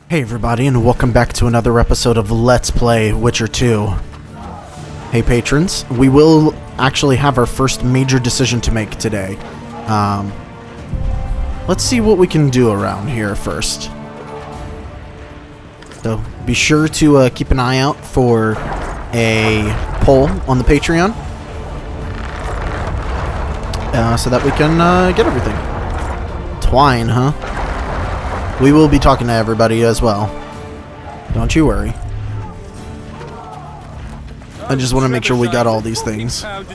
Hey everybody, and welcome back to another episode of Let's Play Witcher 2. Hey patrons, we will actually have our first major decision to make today. Let's see what we can do around here first. So be sure to keep an eye out for a poll on the Patreon. So that we can get everything. Twine, huh? We will be talking to everybody as well. Don't you worry. I just want to make sure we got all these things. Must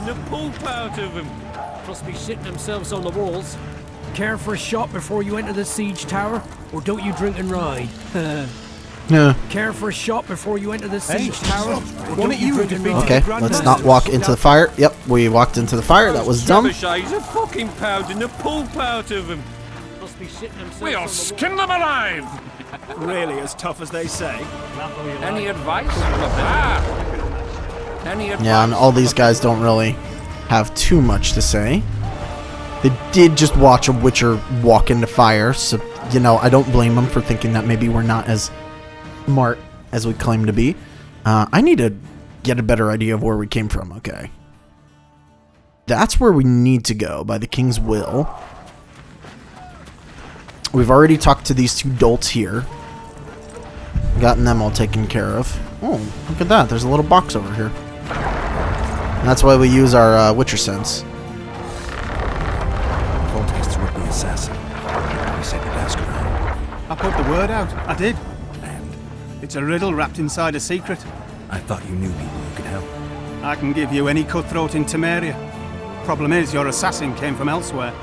be shitting themselves on the walls. Care for a shot before you enter the siege tower, or don't you drink and ride? Yeah. Care for a shot before you enter the siege tower, or don't you drink and ride? Okay, let's not walk into the fire. Yep, we walked into the fire. That was dumb. Trebuchets are fucking pounding the pulp out of them. Must be shitting themselves. We'll skin them alive! Really as tough as they say? Any advice? Any advice? Yeah, and all these guys don't really have too much to say. They did just watch a Witcher walk into fire, so, you know, I don't blame them for thinking that maybe we're not as smart as we claim to be. I need to get a better idea of where we came from, okay. That's where we need to go, by the King's will. We've already talked to these two dolts here. Gotten them all taken care of. Oh, look at that. There's a little box over here. And that's why we use our Witcher sense. Contests with the assassin. You said you'd ask around. I put the word out. I did. And? It's a riddle wrapped inside a secret. I thought you knew people who could help. I can give you any cutthroat in Temeria. Problem is, your assassin came from elsewhere.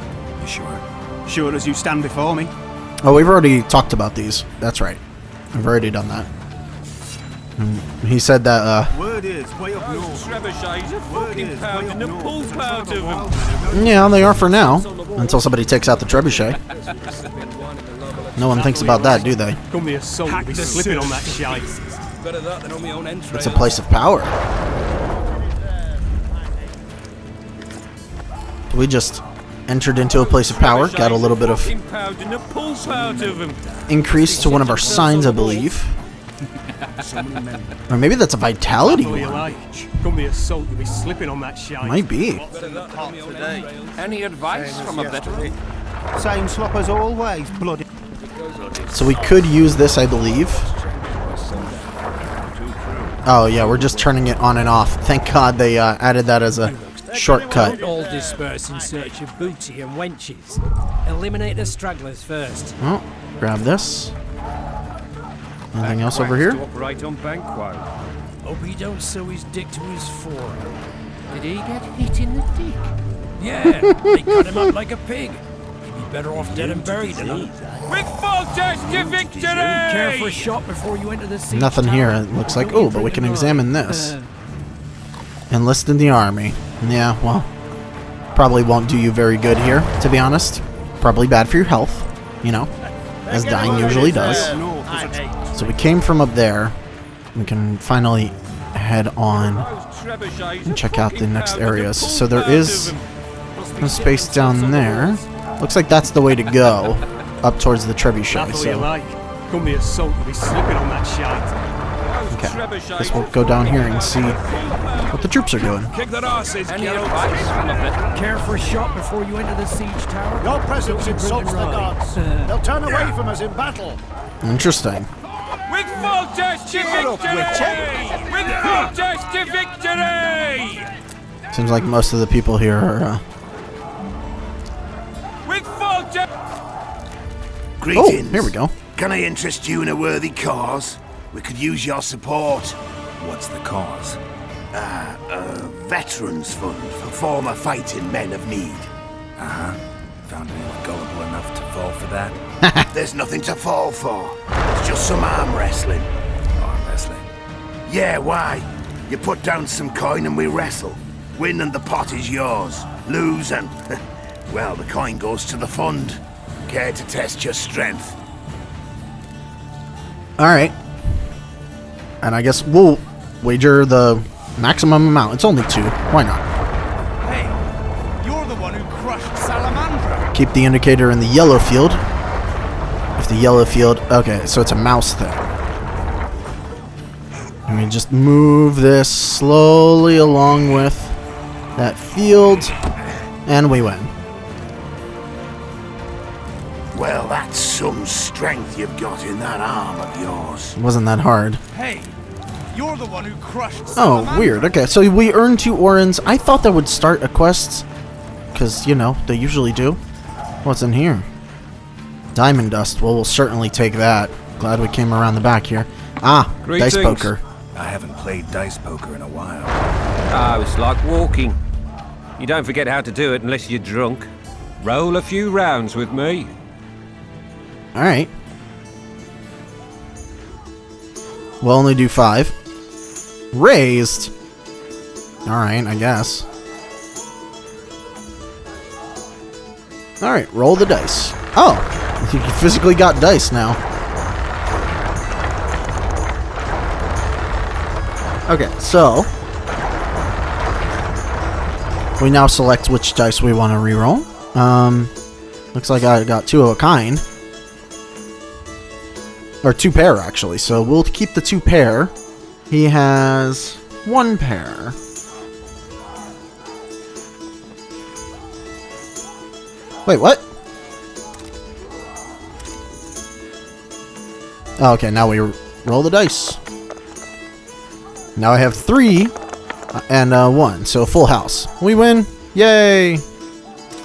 You sure? Sure as you stand before me. Oh, we've already talked about these. That's right. I've already done that. He said that, Word is, way up north. Trebuchets are fucking pounding the pulp out of them. yeah, they are for now. Until somebody takes out the trebuchet. No one thinks about that, do they? Come the assault, you'll be slipping on that shite. Better that than on my own entrails. It's a place of power. We just entered into a place of power. Got a little bit of increase to one of our signs, I believe. Or maybe that's a vitality one. Come the assault, you'll be slipping on that shite. Might be. Any advice from a veteran? Same slop as always, bloody. So we could use this, I believe. Oh yeah, we're just turning it on and off. Thank God they added that as a shortcut. All disperse in search of booty and wenches. Eliminate the stragglers first. Oh, grab this. Anything else over here? Right on Banquo. Hope he don't sew his dick to his forearm. Did he get hit in the dick? Yeah, they cut him up like a pig. He'd be better off dead and buried than that. With full test to victory! Care for a shot before you enter the siege Nothing tower. here. It looks like, oh, but we can examine this. Enlist in the army. Yeah, well, probably won't do you very good here, to be honest. Probably bad for your health, you know, as dying usually does. So we came from up there. We can finally head on and check out the next areas. So there is a space down there. Looks like that's the way to go, up towards the trebuchet. So, Come the assault, you'll be slipping on that shite. okay, guess we'll go down here and see what the troops are doing. Kick their asses, Any advice from a veteran? Care for a shot before you enter the siege tower. Your presence Don't you insults the drink and gods. ride. They'll turn away from us in battle. Interesting. With full test to victory! With full test to victory! Seems like most of the people here are, With full test... Oh, Greetings. here we go. Can I interest you in a worthy cause? We could use your support. What's the cause? A veterans fund for former fighting men of need. Found anyone gullible enough to fall for that? There's nothing to fall for. It's just some arm wrestling. Arm wrestling? Yeah, why? You put down some coin and we wrestle. Win and the pot is yours. Lose and, well, the coin goes to the fund. Care to test your strength? Alright. And I guess we'll wager the maximum amount. It's only 2. Why not? Hey, you're the one who crushed Salamandra. Keep the indicator in the yellow field. If the yellow field. Okay, so it's a mouse thing. And we just move this slowly along with that field, and we win. Well, that's some strength you've got in that arm of yours. It wasn't that hard. Hey, you're the one who crushed Oh, weird. Okay, so we earned 2 Orans. I thought that would start a quest, because, you know, they usually do. What's in here? Diamond dust. Well, we'll certainly take that. Glad we came around the back here. Ah, Greetings. dice poker. I haven't played dice poker in a while. Oh, it's like walking. You don't forget how to do it unless you're drunk. Roll a few rounds with me. Alright. We'll only do 5. Raised. Alright, I guess. Alright, roll the dice. Oh! You physically got dice now. Okay, so we now select which dice we want to reroll. Looks like I got 2 of a kind. Or 2 pair, actually. So we'll keep the 2 pair. He has 1 pair. Wait, what? Oh, okay, now we roll the dice. Now I have 3 and 1, so full house. We win. Yay!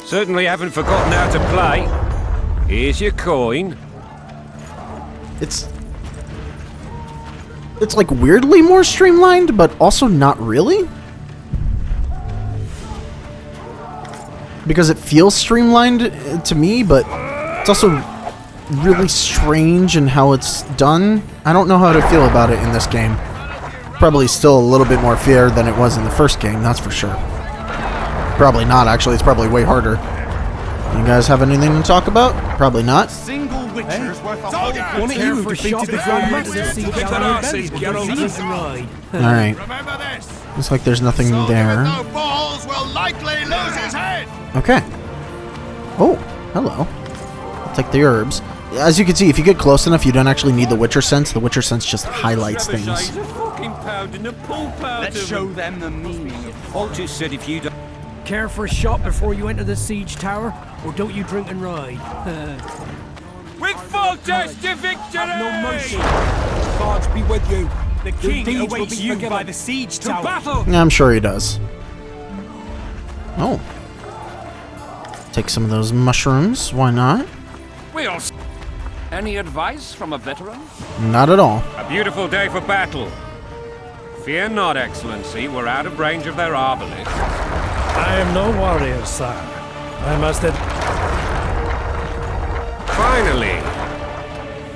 Certainly haven't forgotten how to play. Here's your coin. It's like weirdly more streamlined, but also not really. Because it feels streamlined to me, but it's also really strange in how it's done. I don't know how to feel about it in this game. Probably still a little bit more fair than it was in the first game, that's for sure. Probably not, actually. It's probably way harder. You guys have anything to talk about? Probably not. Single Witcher's worth a whole One of you defeated the Grand Alright. Remember this. Looks like there's nothing Soldier there. with no balls will likely lose his head. Okay. Oh, hello. I'll take the herbs. As you can see, if you get close enough, you don't actually need the Witcher sense. The Witcher sense just highlights things. Let's show them the meaning. Altus said if you don't... Care for a shot before you enter the siege tower? Or don't you drink and ride? With full test to victory! No mercy. Gods be with you. The king deeds will awaits be you forgiven. by the siege To tower. battle! Yeah, I'm sure he does. Oh. Take some of those mushrooms. Why not? We'll s- Any advice from a veteran? Not at all. A beautiful day for battle. Fear not, Excellency. We're out of range of their obelisks. I am no warrior, sire. I must Finally!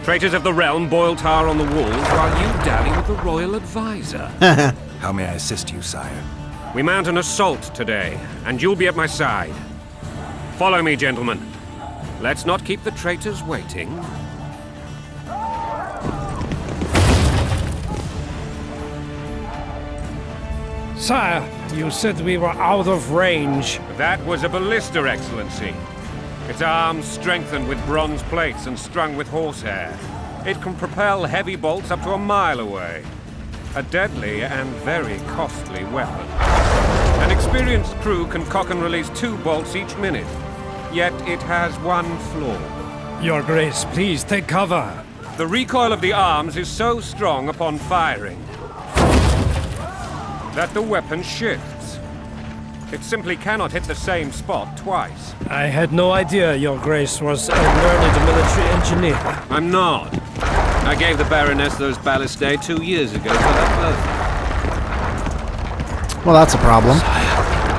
Traitors of the realm boil tar on the walls while you dally with the royal advisor. How may I assist you, sire? We mount an assault today, and you'll be at my side. Follow me, gentlemen. Let's not keep the traitors waiting. Sire, you said we were out of range. That was a ballista, Excellency. Its arms strengthened with bronze plates and strung with horsehair. It can propel heavy bolts up to a mile away. A deadly and very costly weapon. An experienced crew can cock and release 2 bolts each minute. Yet it has one flaw. Your Grace, please take cover. The recoil of the arms is so strong upon firing that the weapon shifts. It simply cannot hit the same spot twice. I had no idea Your Grace was a learned military engineer. I'm not. I gave the Baroness those ballistae 2 years ago for her birthday. Well, that's a problem.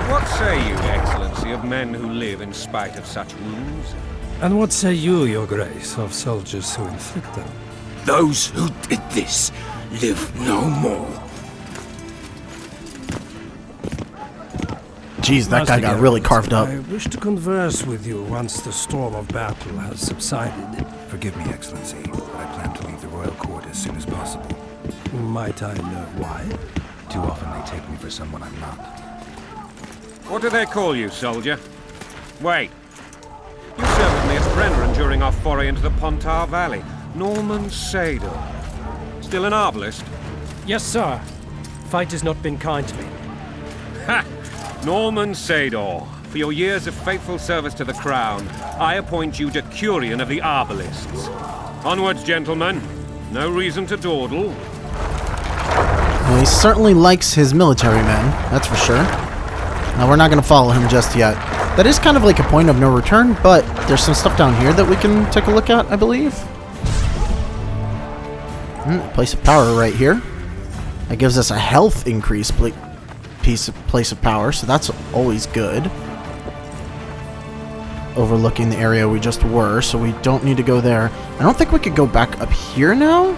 What say you, Excellency, of men who live in spite of such wounds? And what say you, Your Grace, of soldiers who inflict them? Those who did this live no more. Jeez, that guy got really carved up. I wish to converse with you once the storm of battle has subsided. Forgive me, Excellency, but I plan to leave the royal court as soon as possible. Might I know why? Too often they take me for someone I'm not. What do they call you, soldier? Wait. You served with me as Brenner and during our foray into the Pontar Valley. Norman Sador. Still an arbalist? Yes, sir. Fate has not been kind to me. Ha! Norman Sador, for your years of faithful service to the Crown, I appoint you Decurion of the Arbalists. Onwards, gentlemen. No reason to dawdle. Well, he certainly likes his military men, that's for sure. Now, we're not going to follow him just yet. That is kind of like a point of no return, but there's some stuff down here that we can take a look at, I believe. Place of power right here. That gives us a health increase place of power, so that's always good. Overlooking the area we just were, so we don't need to go there. I don't think we could go back up here now.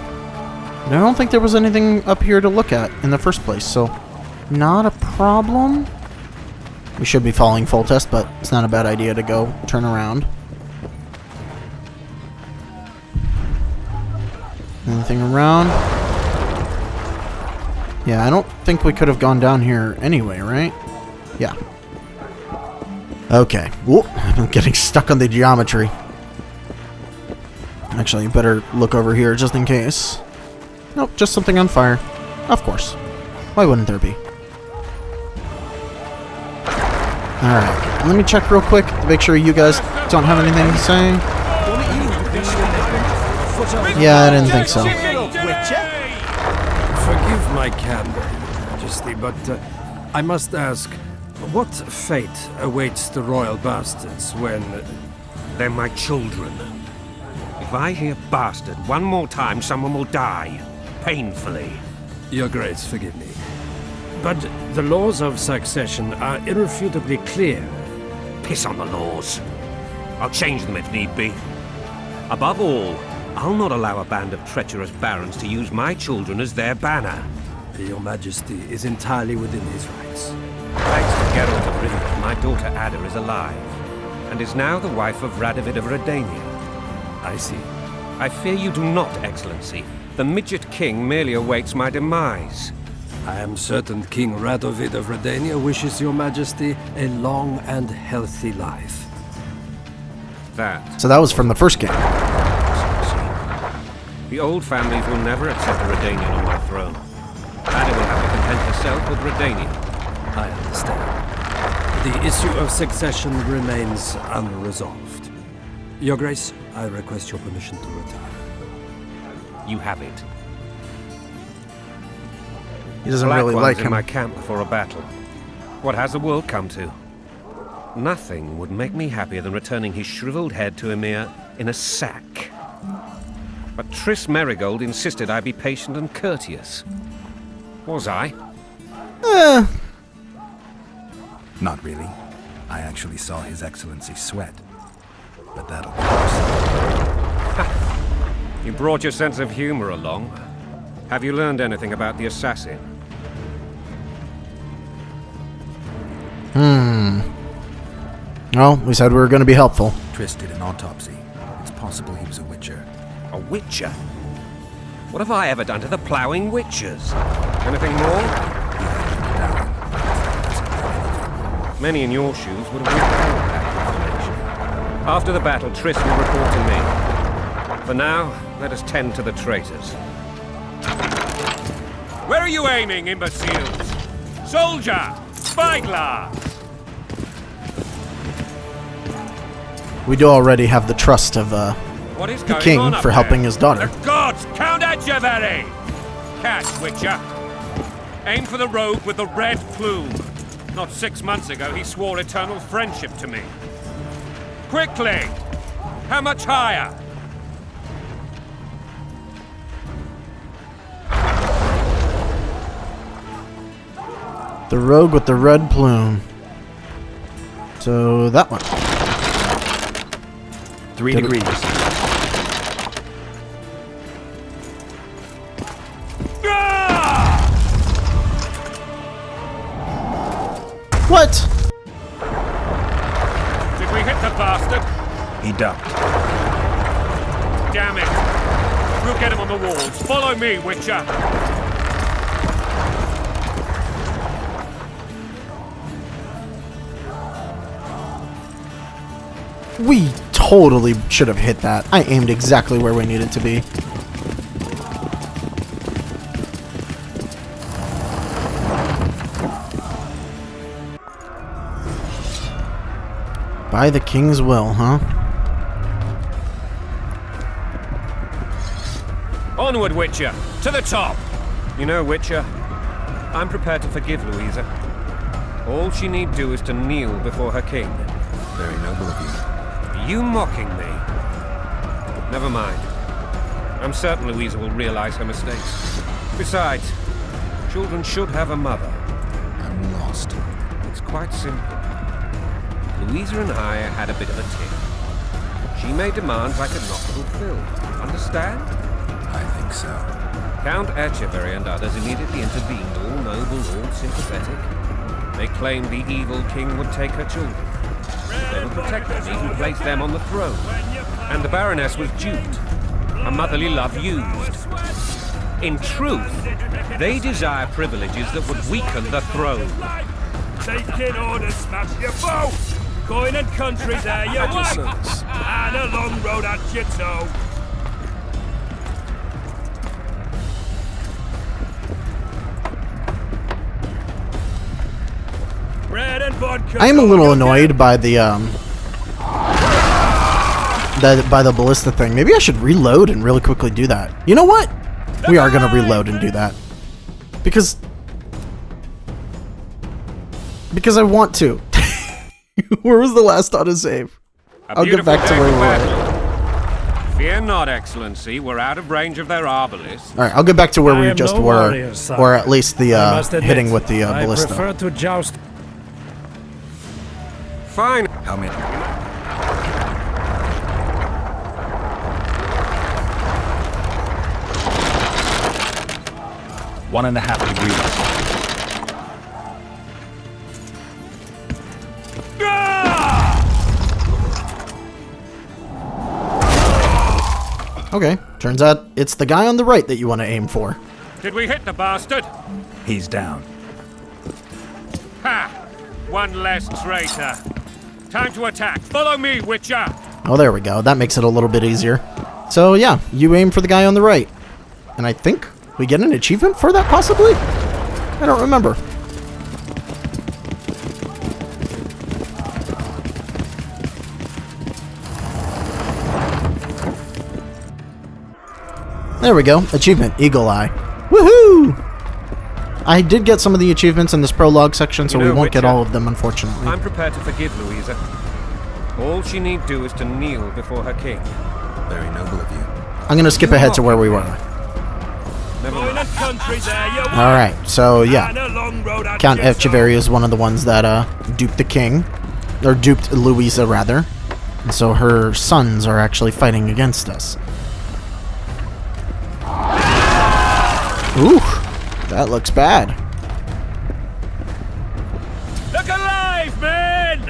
I don't think there was anything up here to look at in the first place, so not a problem. We should be following full test, but it's not a bad idea to go turn around. Anything around? Yeah, I don't think we could have gone down here anyway, right? Yeah. Okay. Whoop, I'm getting stuck on the geometry. Actually, better look over here just in case. Nope, just something on fire. Of course. Why wouldn't there be? Alright, let me check real quick to make sure you guys don't have anything to say. Yeah, I didn't think so. Forgive my candor, Majesty, but I must ask, what fate awaits the royal bastards when... They're my children. If I hear bastard one more time, someone will die. Painfully. Your Grace, forgive me. But the laws of succession are irrefutably clear. Piss on the laws. I'll change them if need be. Above all, I'll not allow a band of treacherous barons to use my children as their banner. Your Majesty is entirely within his rights. Thanks to Geralt of Rivia, my daughter Ada is alive, and is now the wife of Radovid of Redania. I see. I fear you do not, Excellency. The Midget King merely awaits my demise. I am certain King Radovid of Redania wishes your Majesty a long and healthy life. So that was from the first game. The old families will never accept a Redanian on my throne. Ada will have to content herself with Redania. I understand. The issue of succession remains unresolved. Your Grace, I request your permission to retire. You have it. He doesn't really like him. In my camp before a battle. What has the world come to? Nothing would make me happier than returning his shriveled head to Emir in a sack. But Triss Merigold insisted I be patient and courteous. Was I? Not really. I actually saw His Excellency sweat. But that'll be You brought your sense of humor along. Have you learned anything about the assassin? Well, we said we were going to be helpful. Triss did an autopsy. It's possible he was a witcher. A witcher? What have I ever done to the ploughing witchers? Anything more? Many in your shoes would have withheld that information. After the battle, Triss will report to me. For now, let us tend to the traitors. Where are you aiming, imbeciles? Soldier! Spyglass! We do already have the trust of What is the going king on up for helping there? his daughter. The gods count at you, very! Catch, Witcher. Aim for the rogue with the red plume. Not 6 months ago, he swore eternal friendship to me. Quickly! How much higher? The rogue with the red plume. So that one. 3 degrees. What? Did we hit the bastard? He ducked. Damn it! We'll get him on the walls. Follow me, Witcher. We totally should have hit that. I aimed exactly where we needed to be. By the king's will, huh? Onward, Witcher! To the top! You know, Witcher, I'm prepared to forgive Louisa. All she need do is to kneel before her king. Very noble of you. Are you mocking me? Never mind. I'm certain Louisa will realize her mistakes. Besides, children should have a mother. I'm lost. It's quite simple. Louisa and I had a bit of a tiff. She made demands I could not fulfill. Understand? I think so. Count Etcheverry and others immediately intervened, all noble, all sympathetic. They claimed the evil king would take her children. They would protect them, even place them on the throne. And the Baroness was duped. Her motherly love used. In truth, they desire privileges that would weaken the throne. Taking orders, smash your bow! Coin and country there, you wag! And a long road at your toe. Bread and vodka. I am a little annoyed by the ballista thing. Maybe I should reload and really quickly do that. You know what? We are gonna reload and do that. Because I want to. Where was the last autosave? I'll get back to where we were. Fear not, Excellency. We're out of range of their arbalists. Alright, I'll get back to where we am just no were. warrior, son. Or at least the I must admit, hitting with the I ballista. prefer to joust. Fine. How many? One and a half degrees. Okay, turns out it's the guy on the right that you want to aim for. Did we hit the bastard? He's down. Ha! One less traitor. Time to attack. Follow me, Witcher. Oh, there we go. That makes it a little bit easier. So, yeah, you aim for the guy on the right. And I think we get an achievement for that, possibly? I don't remember. There we go. Achievement, Eagle Eye. Woohoo! I did get some of the achievements in this prologue section, so You know, we won't get Witcher, all of them, unfortunately. I'm prepared to forgive Louisa. All she need do is to kneel before her king. Very noble of you. I'm going to skip ahead to where we were. Never Coin mind. and country there, you wag! Alright, so yeah. And a long road at Count your toe. Etcheverry is one of the ones that duped the king. Or duped Louisa, rather. And so her sons are actually fighting against us. Ooh, that looks bad. Look alive, men!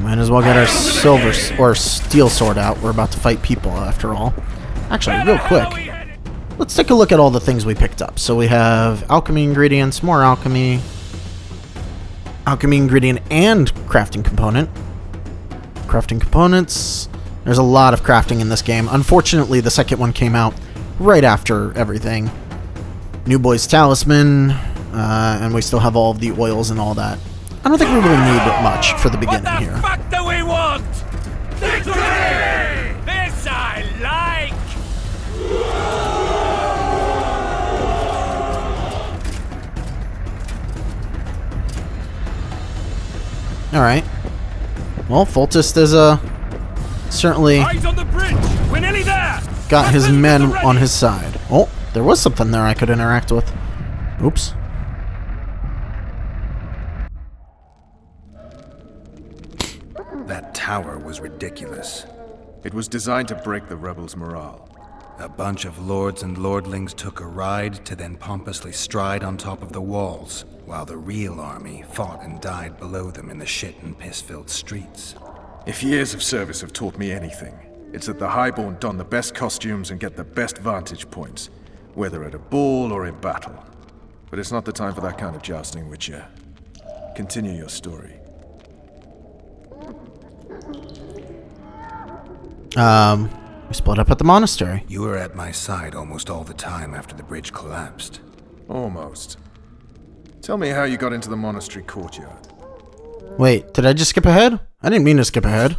Might as well get our silver or steel sword out. We're about to fight people, after all. Actually, real quick, let's take a look at all the things we picked up. So we have alchemy ingredients, more alchemy ingredient and crafting component. Crafting components. There's a lot of crafting in this game. Unfortunately, the second one came out right after everything. New Boy's Talisman, and we still have all of the oils and all that. I don't think we really need much for the beginning What the here. fuck do we want? Victory! This I like! Alright. Well, Foltest is certainly Eyes on the bridge! We're nearly there! got his Weapons men ready! on his side. Oh, there was something there I could interact with. Oops. That tower was ridiculous. It was designed to break the rebels' morale. A bunch of lords and lordlings took a ride to then pompously stride on top of the walls, while the real army fought and died below them in the shit and piss-filled streets. If years of service have taught me anything, it's that the Highborn don the best costumes and get the best vantage points, whether at a ball or in battle. But it's not the time for that kind of jousting, Witcher. Continue your story. We split up at the monastery. You were at my side almost all the time after the bridge collapsed. Almost. Tell me how you got into the monastery courtyard. Wait, did I just skip ahead? I didn't mean to skip ahead.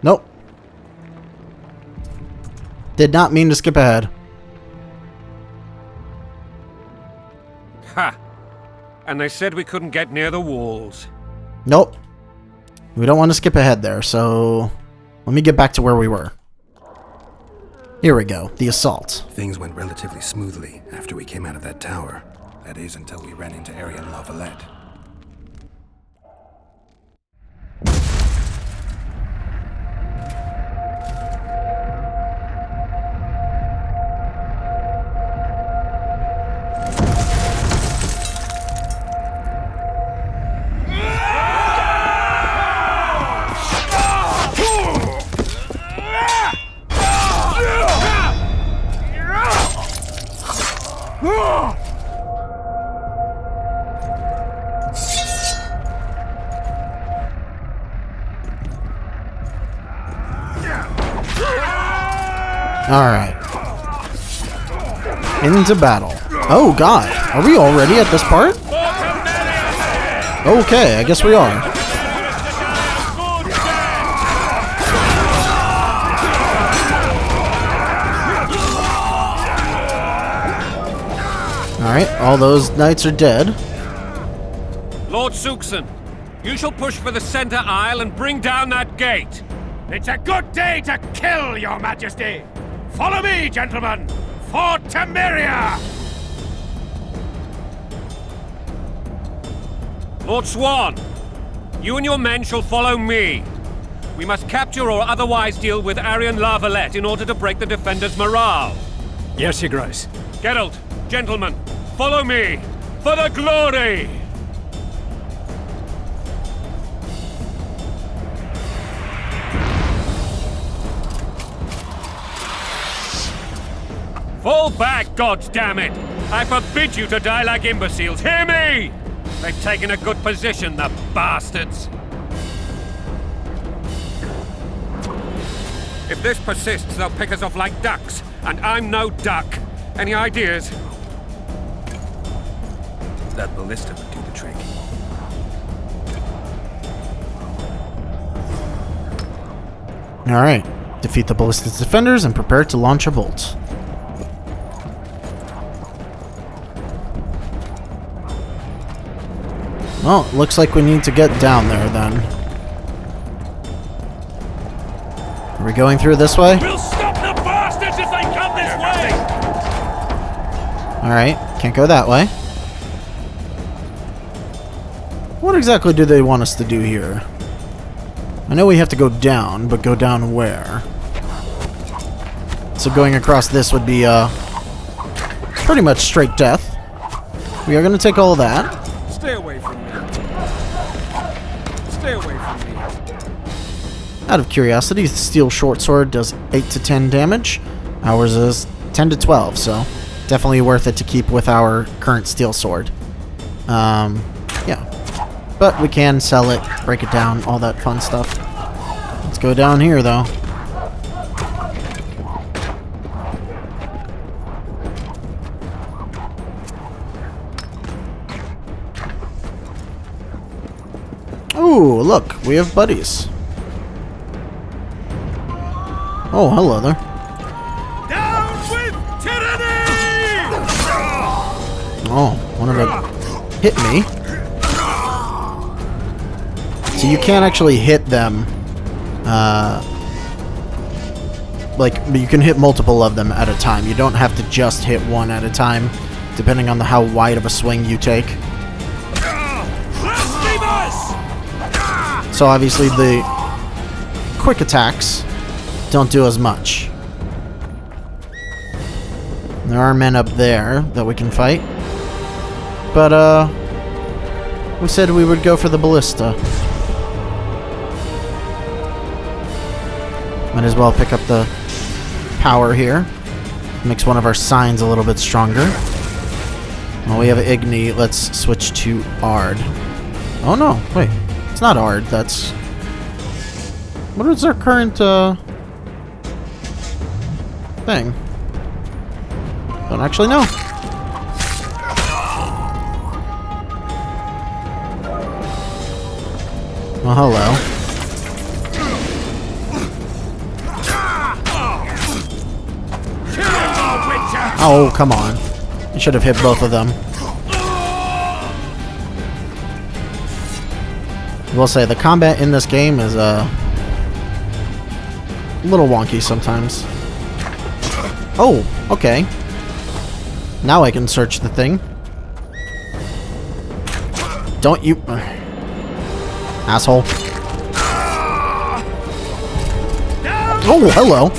Nope. Did not mean to skip ahead. Ha! And they said we couldn't get near the walls. Nope. We don't want to skip ahead there, so let me get back to where we were. Here we go, the assault. Things went relatively smoothly after we came out of that tower. That is, until we ran into Aryan La Valette. Alright. Into battle. Oh god, are we already at this part? Okay, I guess we are. Alright, all those knights are dead. Lord Suxon, you shall push for the center aisle and bring down that gate. It's a good day to kill, Your Majesty! Follow me, gentlemen! For Temeria! Lord Swan, you and your men shall follow me. We must capture or otherwise deal with Aryan La Valette in order to break the defenders' morale. Yes, Your Grace. Geralt, gentlemen, follow me! For the glory! Fall back, goddammit! I forbid you to die like imbeciles. Hear me! They've taken a good position, the bastards. If this persists, they'll pick us off like ducks, and I'm no duck. Any ideas? That ballista would do the trick. Alright. Defeat the ballista's defenders and prepare to launch a bolt. Well, looks like we need to get down there then. Are we going through this way? We'll stop the bastards if they come this way! Alright, can't go that way. What exactly do they want us to do here? I know we have to go down, but go down where? So going across this would be, pretty much straight death. We are going to take all of that. Stay away from me. Stay away from me. Out of curiosity, the steel short sword does 8 to 10 damage. Ours is 10 to 12, so definitely worth it to keep with our current steel sword. Yeah. But we can sell it, break it down, all that fun stuff. Let's go down here, though. Ooh, look, we have buddies. Oh, hello there. Down with tyranny! Oh, one of them hit me. So you can't actually hit them, like, you can hit multiple of them at a time. You don't have to just hit one at a time, depending on how wide of a swing you take. So obviously the quick attacks don't do as much. There are men up there that we can fight. But, we said we would go for the ballista. Might as well pick up the power here. Makes one of our signs a little bit stronger. Well, we have Igni. Let's switch to Ard. Oh no, wait. It's not Ard, that's... What is our current, thing? Don't actually know. Well, hello. Oh, come on. You should have hit both of them. I will say, the combat in this game is a little wonky sometimes. Oh, okay. Now I can search the thing. Don't you... asshole. Oh, hello.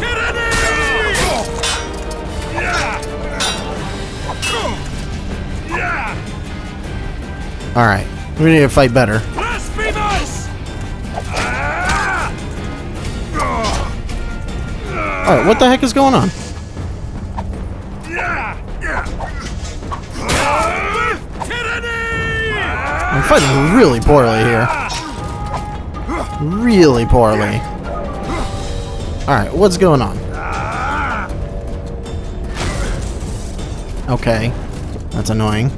Alright, we need to fight better. Alright, what the heck is going on? I'm fighting really poorly here. Really poorly. Alright, what's going on? Okay. That's annoying.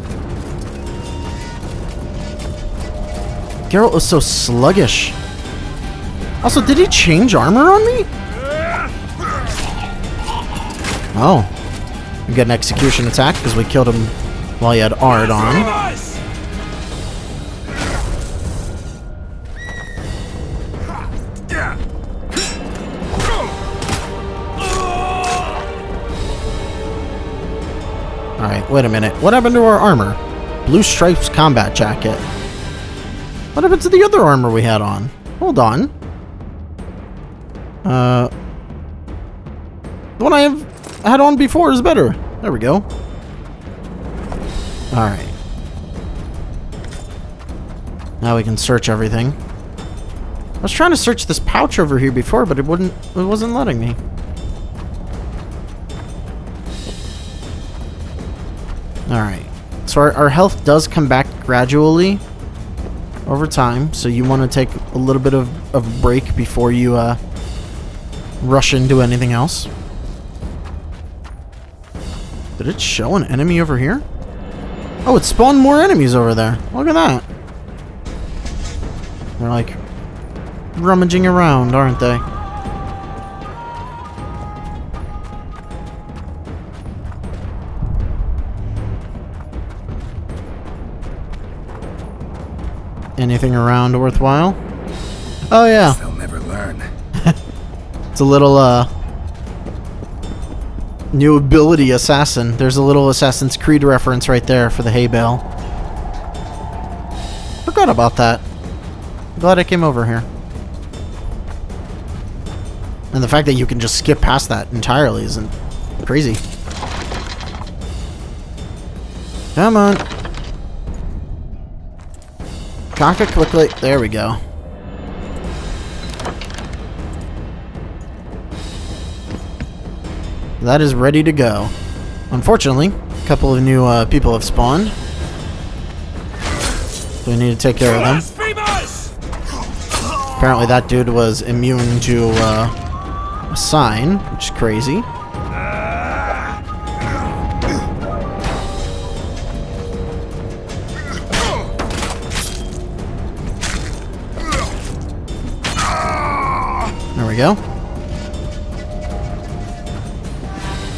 Geralt is so sluggish. Also, did he change armor on me? Oh. We get an execution attack because we killed him while he had Ard on. Alright, wait a minute. What happened to our armor? Blue Stripes combat jacket. What happened to the other armor we had on? Hold on. The one I had on before is better. There we go. Alright. Now we can search everything. I was trying to search this pouch over here before, but it wasn't letting me. Alright. So our health does come back gradually over time, so you want to take a little bit of a break before you rush into anything else. Did it show an enemy over here? Oh, it spawned more enemies over there. Look at that. They're like rummaging around, aren't they? Anything around worthwhile? Oh yeah. They'll never learn. It's a little new ability assassin. There's a little Assassin's Creed reference right there for the hay bale. Forgot about that. Glad I came over here. And the fact that you can just skip past that entirely isn't crazy. Come on. Cock it quickly. There we go. That is ready to go. Unfortunately, a couple of new people have spawned. So we need to take care of them. Apparently that dude was immune to a sign, which is crazy. There we go.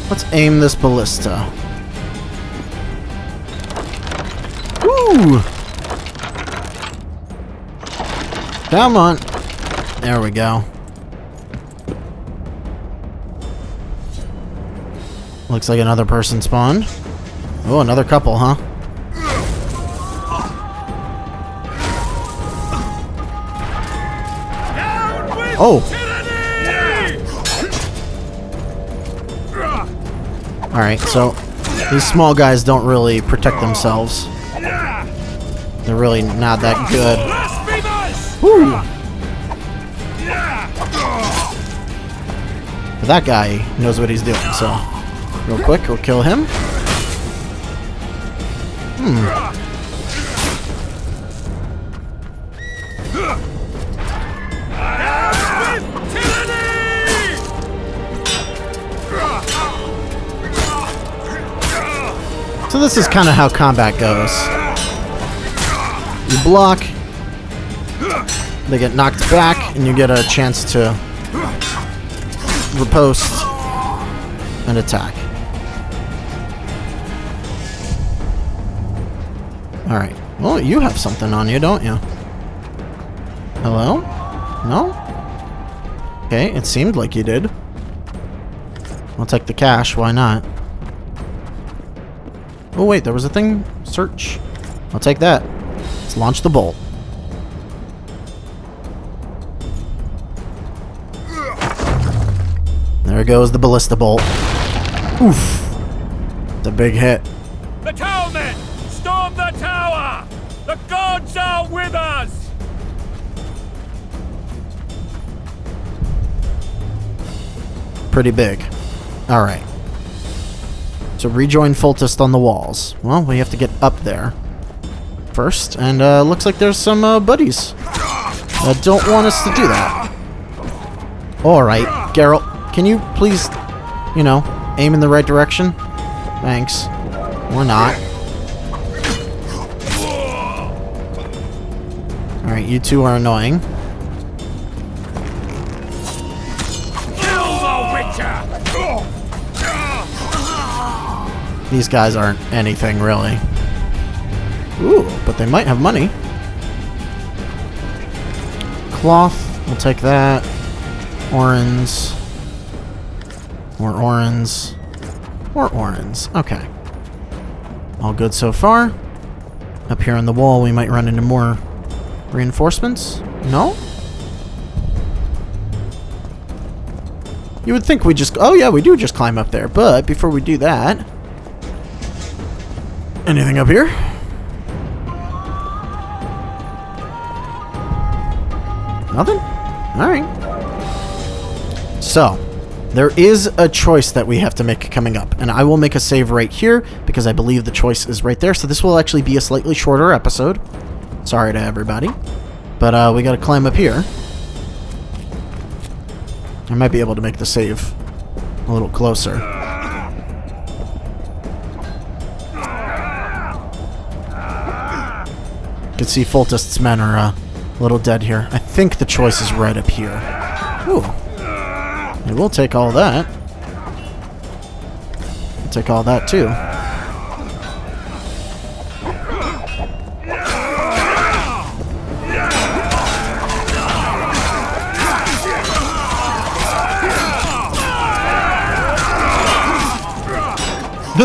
Let's aim this ballista. Woo! Come on. There we go. Looks like another person spawned. Oh, another couple, huh? Oh! Alright, so these small guys don't really protect themselves. They're really not that good. Woo! But that guy knows what he's doing, so real quick, we'll kill him. So this is kind of how combat goes. You block, they get knocked back, and you get a chance to riposte and attack. Alright. Well, you have something on you, don't you? Hello? No? Okay, it seemed like you did. I'll take the cash, why not? Oh wait, there was a thing. Search. I'll take that. Let's launch the bolt. There goes the ballista bolt. Oof. It's a big hit. The towermen! Storm the tower! The gods are with us! Pretty big. Alright. So rejoin Fultist on the walls. Well, we have to get up there first, and looks like there's some buddies that don't want us to do that. Alright, Geralt, can you please, you know, aim in the right direction? Thanks. Or not. Alright, you two are annoying. Kill the Witcher! These guys aren't anything, really. Ooh, but they might have money. Cloth, we'll take that. Orange. More orange. More orange. Okay. All good so far. Up here on the wall, we might run into more reinforcements. No? You would think we just... Oh, yeah, we do just climb up there. But before we do that... Anything up here? Nothing? Alright. So, there is a choice that we have to make coming up. And I will make a save right here, because I believe the choice is right there. So this will actually be a slightly shorter episode. Sorry to everybody. But we gotta climb up here. I might be able to make the save a little closer. You can see Fultist's men are a little dead here. I think the choice is right up here. Ooh. Yeah, we'll take all that. We'll take all that too.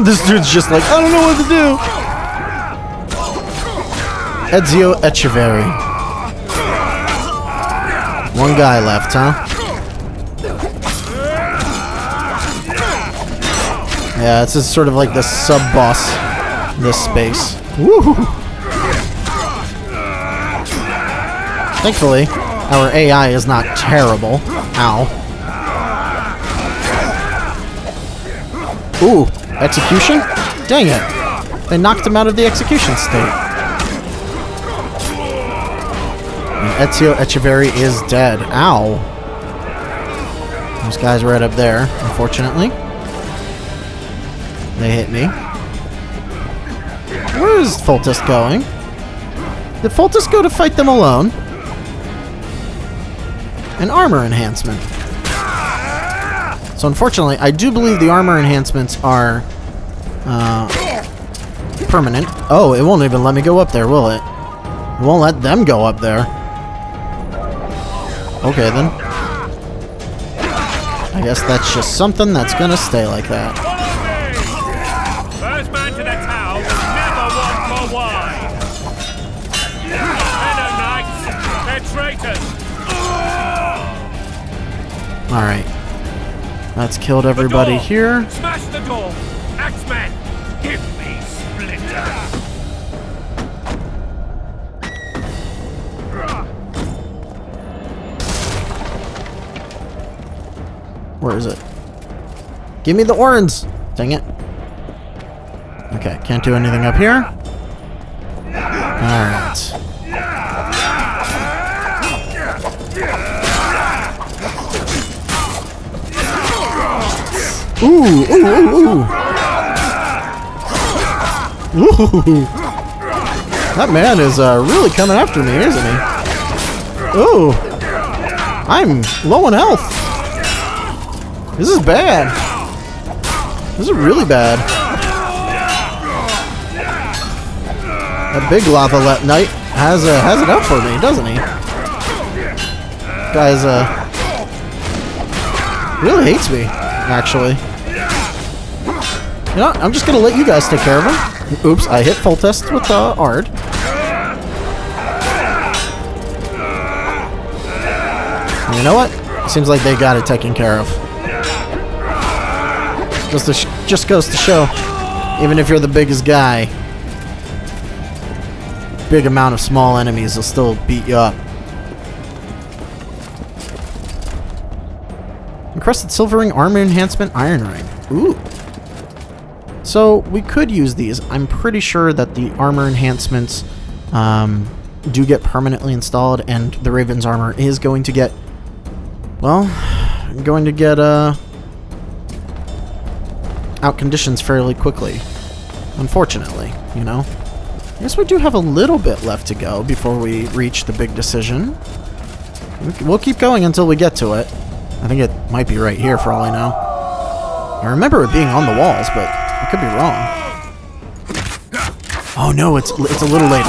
This dude's just like, I don't know what to do. Ezio Echeverri. One guy left, huh? Yeah, it's just sort of like the sub-boss in this space. Woo! Thankfully, our AI is not terrible. Ow. Ooh, execution? Dang it. They knocked him out of the execution state. And Ezio Echeverri is dead. Ow. Those guys right up there, unfortunately. They hit me. Where is Fultist going? Did Fultist go to fight them alone? An armor enhancement. So unfortunately, I do believe the armor enhancements are permanent. Oh, it won't even let me go up there, will it? It won't let them go up there. Okay, then. I guess that's just something that's gonna stay like that. First man to the tower will never walk for wine. They're knights. They're traitors. Alright. That's killed everybody here. Smash the door. Axeman, give me Splinter. Where is it? Give me the orange! Dang it. Okay, can't do anything up here. Alright. Ooh, ooh, ooh, ooh. Ooh. That man is really coming after me, isn't he? Ooh. I'm low on health. This is bad. This is really bad. That big La Valette knight has it up for me, doesn't he? Guy's really hates me, actually. You know what? I'm just gonna let you guys take care of him. Oops, I hit full test with Ard. And you know what? Seems like they got it taken care of. Just goes to show, even if you're the biggest guy, big amount of small enemies will still beat you up. Encrusted silvering armor enhancement iron ring. Ooh. So we could use these. I'm pretty sure that the armor enhancements do get permanently installed, and the Raven's armor is going to get, well, out conditions fairly quickly. Unfortunately, you know. I guess we do have a little bit left to go before we reach the big decision. We'll keep going until we get to it. I think it might be right here for all I know. I remember it being on the walls, but I could be wrong. Oh no, it's a little later.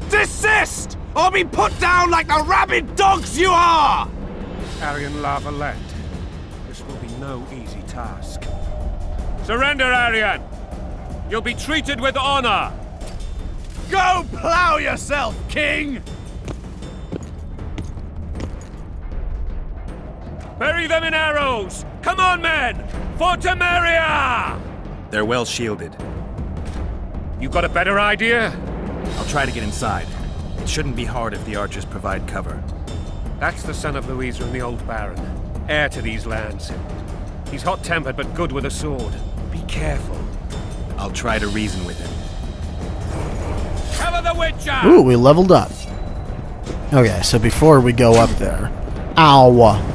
Desist, or be put down like the rabid dogs you are! Aryan La Valette, this will be no easy task. Surrender, Aryan! You'll be treated with honor! Go plow yourself, king! Bury them in arrows! Come on, men! For Temeria! They're well shielded. You got a better idea? I'll try to get inside. It shouldn't be hard if the archers provide cover. That's the son of Louisa and the old Baron, heir to these lands. He's hot-tempered but good with a sword. Be careful. I'll try to reason with him. Cover the Witcher! Ooh, we leveled up. Okay, so before we go up there... Ow!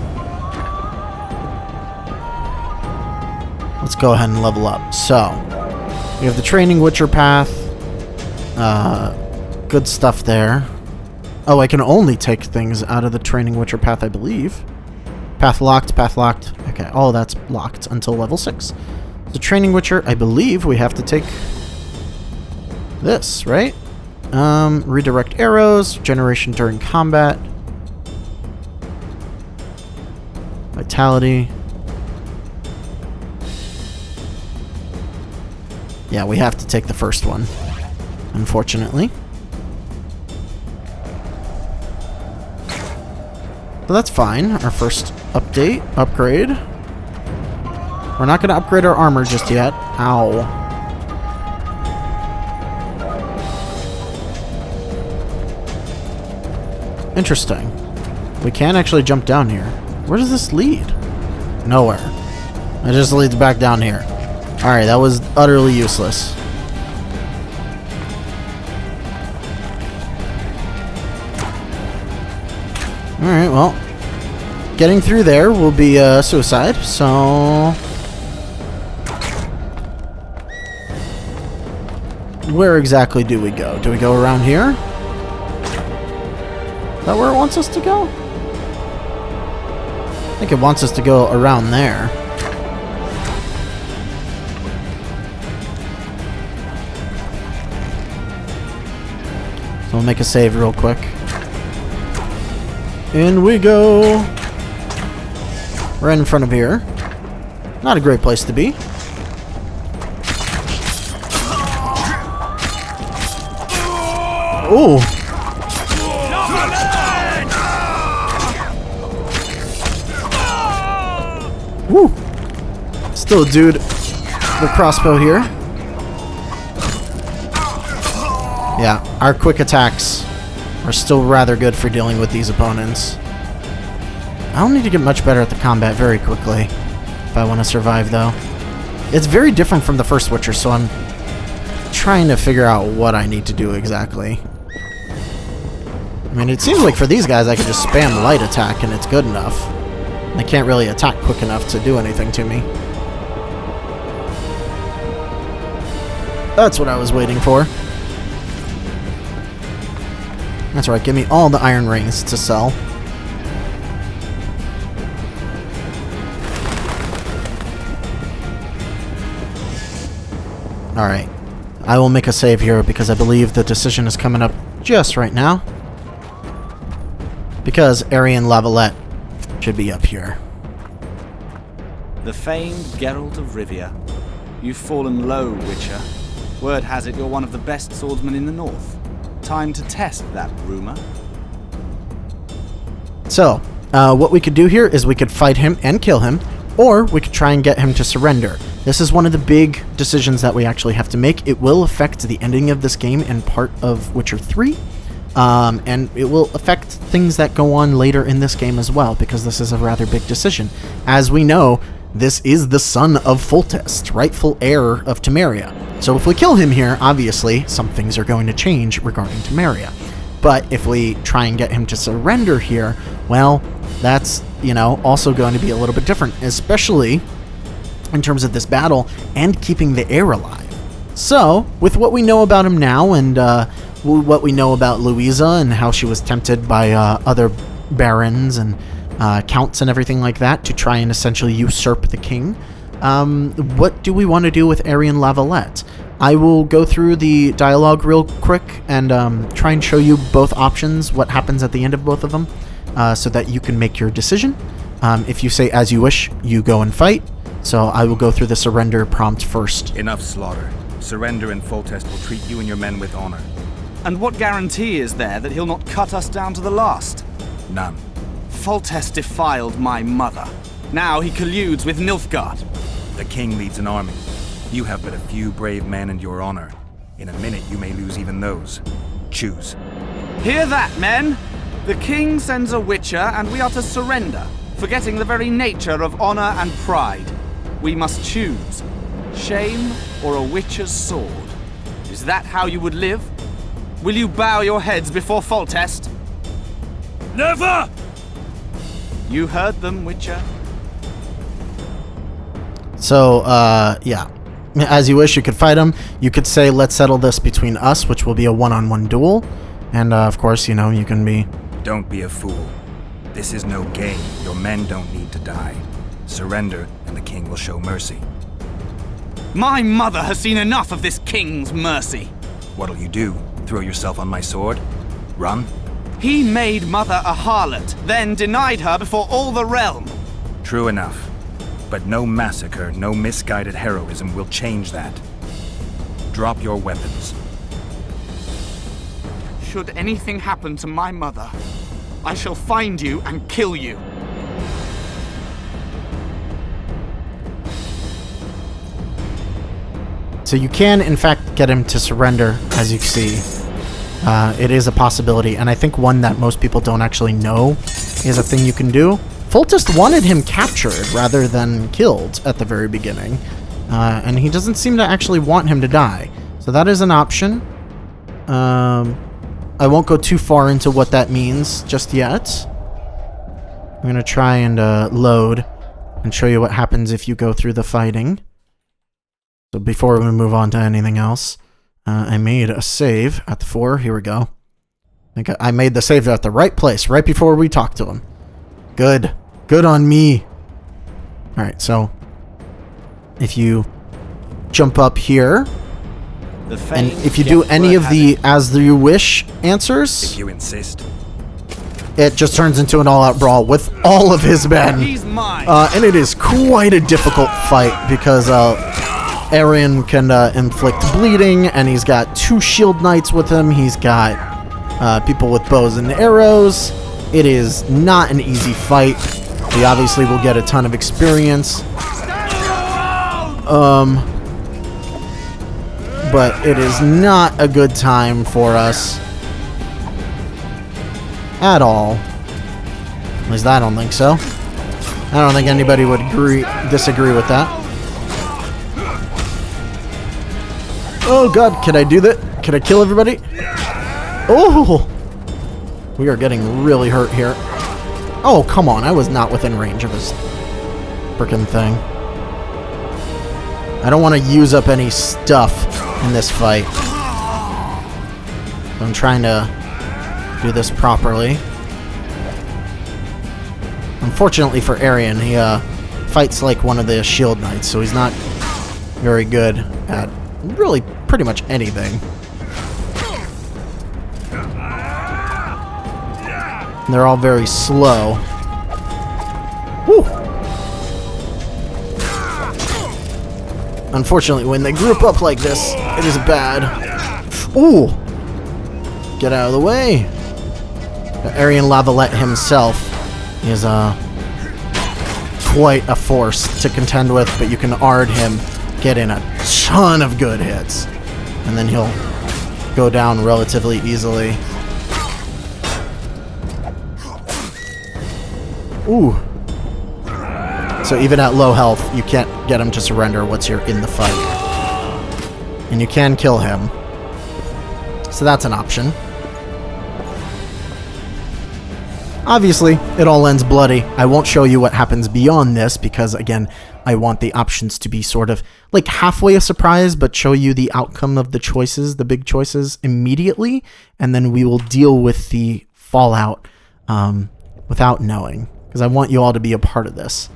Let's go ahead and level up. So, we have the Training Witcher path. Good stuff there. Oh, I can only take things out of the Training Witcher path, I believe. Path locked, path locked. Okay, all that's locked until level 6. The Training Witcher, I believe we have to take this, right? Redirect arrows, generation during combat. Vitality. Yeah, we have to take the first one, unfortunately. But that's fine. Our first upgrade. We're not going to upgrade our armor just yet. Ow. Interesting. We can actually jump down here. Where does this lead? Nowhere. It just leads back down here. Alright, that was utterly useless. Alright, well, getting through there will be suicide, so... Where exactly do we go? Do we go around here? Is that where it wants us to go? I think it wants us to go around there. So we'll make a save real quick. In we go. Right in front of here. Not a great place to be. Ooh. Woo. Still a dude with a crossbow here. Yeah, our quick attacks are still rather good for dealing with these opponents. I'll need to get much better at the combat very quickly if I want to survive, though. It's very different from the first Witcher, so I'm trying to figure out what I need to do exactly. I mean, it seems like for these guys I could just spam light attack and it's good enough. They can't really attack quick enough to do anything to me. That's what I was waiting for. That's right, give me all the iron rings to sell. Alright. I will make a save here because I believe the decision is coming up just right now. Because Aryan La Valette should be up here. The famed Geralt of Rivia. You've fallen low, Witcher. Word has it you're one of the best swordsmen in the north. Time to test that rumor. So, what we could do here is we could fight him and kill him, or we could try and get him to surrender. This is one of the big decisions that we actually have to make. It will affect the ending of this game and part of Witcher 3. And it will affect things that go on later in this game as well, because this is a rather big decision. As we know, this is the son of Foltest, rightful heir of Temeria. So if we kill him here, obviously, some things are going to change regarding Temeria. But if we try and get him to surrender here, well, that's, you know, also going to be a little bit different, especially in terms of this battle and keeping the heir alive. So, with what we know about him now and what we know about Louisa and how she was tempted by other barons and counts and everything like that to try and essentially usurp the king, what do we want to do with Aryan La Valette? I will go through the dialogue real quick and try and show you both options, what happens at the end of both of them, so that you can make your decision. If you say as you wish, you go and fight. So I will go through the surrender prompt first. Enough slaughter. Surrender and Foltest will treat you and your men with honor. And what guarantee is there that he'll not cut us down to the last? None. Foltest defiled my mother. Now he colludes with Nilfgaard. The king leads an army. You have but a few brave men and your honor. In a minute, you may lose even those. Choose. Hear that, men? The king sends a witcher, and we are to surrender, forgetting the very nature of honor and pride. We must choose. Shame or a witcher's sword. Is that how you would live? Will you bow your heads before Foltest? Never! You heard them, Witcher. So, yeah. As you wish, you could fight him. You could say, let's settle this between us, which will be a one-on-one duel. And, of course, you know, you can be... Don't be a fool. This is no game. Your men don't need to die. Surrender, and the king will show mercy. My mother has seen enough of this king's mercy. What'll you do? Throw yourself on my sword? Run? He made mother a harlot, then denied her before all the realm. True enough. But no massacre, no misguided heroism will change that. Drop your weapons. Should anything happen to my mother, I shall find you and kill you. So you can, in fact, get him to surrender, as you see. It is a possibility, and I think one that most people don't actually know is a thing you can do. Foltest wanted him captured rather than killed at the very beginning, and he doesn't seem to actually want him to die. So that is an option. I won't go too far into what that means just yet. I'm going to try and load and show you what happens if you go through the fighting. So before we move on to anything else, I made a save at the 4. Here we go. I think I made the save at the right place, right before we talked to him. Good. Good on me. Alright, so if you jump up here, and if you do any of the as you wish answers, if you insist, it just turns into an all-out brawl with all of his men. He's mine. And it is quite a difficult fight because Aryan can inflict bleeding, and he's got 2 shield knights with him. He's got people with bows and arrows. It is not an easy fight. We obviously will get a ton of experience. But it is not a good time for us at all. At least I don't think so. I don't think anybody would disagree with that. Oh god, can I do that? Can I kill everybody? Oh! We are getting really hurt here. Oh, come on. I was not within range of his frickin' thing. I don't want to use up any stuff in this fight. I'm trying to do this properly. Unfortunately for Aryan, he fights like one of the shield knights, so he's not very good at really pretty much anything. They're all very slow. Woo! Unfortunately, when they group up like this, it is bad. Ooh! Get out of the way. Aryan La Valette himself is quite a force to contend with, but you can Ard him, get in a ton of good hits, and then he'll go down relatively easily. Ooh. So even at low health, you can't get him to surrender once you're in the fight. And you can kill him. So that's an option. Obviously, it all ends bloody. I won't show you what happens beyond this because, again, I want the options to be sort of like halfway a surprise, but show you the outcome of the choices, the big choices, immediately, and then we will deal with the fallout without knowing, because I want you all to be a part of this.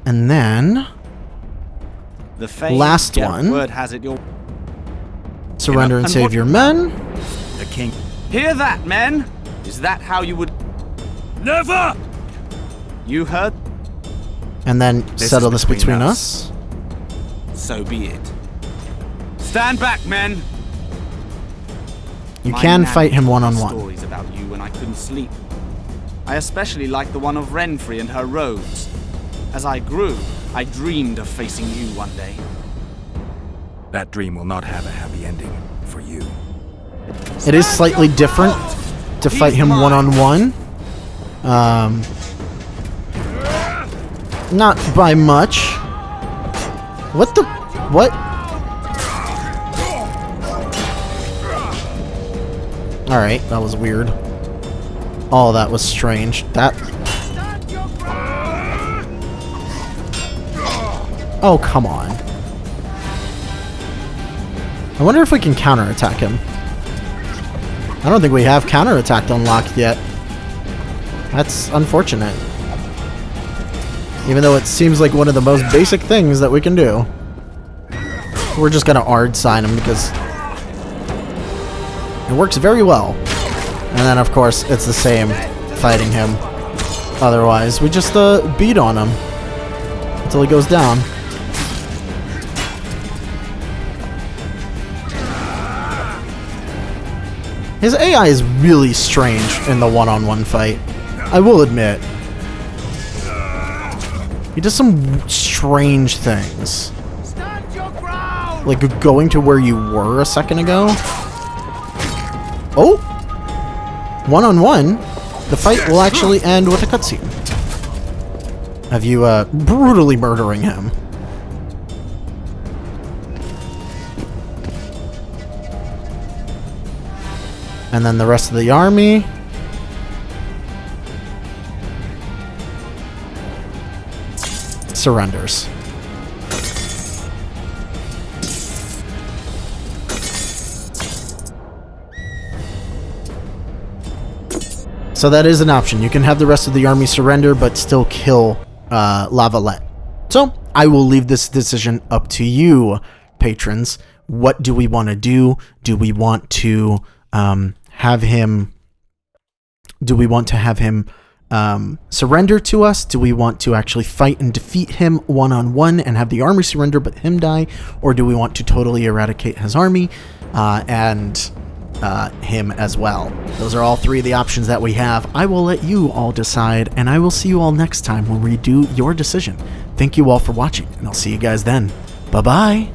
And then, the fame, last one, word has it, surrender and save your men. The king. Hear that, men? Is that how you would... Never! You heard? And then settle this between us. So be it. Stand back, men! You can fight him one-on-one. Stories about you when I couldn't sleep. I especially liked the one of Renfrey and her rogues. As I grew, I dreamed of facing you one day. That dream will not have a happy ending for you. It is slightly different to fight him one-on-one. Not by much. What the... What? Alright, that was weird. Oh, that was strange. That... Oh, come on. I wonder if we can counterattack him. I don't think we have counterattack unlocked yet. That's unfortunate. Even though it seems like one of the most basic things that we can do. We're just gonna Ard sign him because it works very well. And then of course it's the same fighting him. Otherwise, we just beat on him until he goes down. His AI is really strange in the one-on-one fight. I will admit. He does some strange things. Like going to where you were a second ago. Oh! One-on-one, the fight will actually end with a cutscene of you brutally murdering him. And then the rest of the army. Surrenders. So that is an option. You can have the rest of the army surrender, but still kill La Valette. So I will leave this decision up to you, patrons. What do we want to do? Do we want to have him? Do we want to have him surrender to us? Do we want to actually fight and defeat him one-on-one and have the army surrender but him die? Or do we want to totally eradicate his army and him as well? Those are all three of the options that we have. I will let you all decide, and I will see you all next time when we do your decision. Thank you all for watching, and I'll see you guys then. Bye-bye.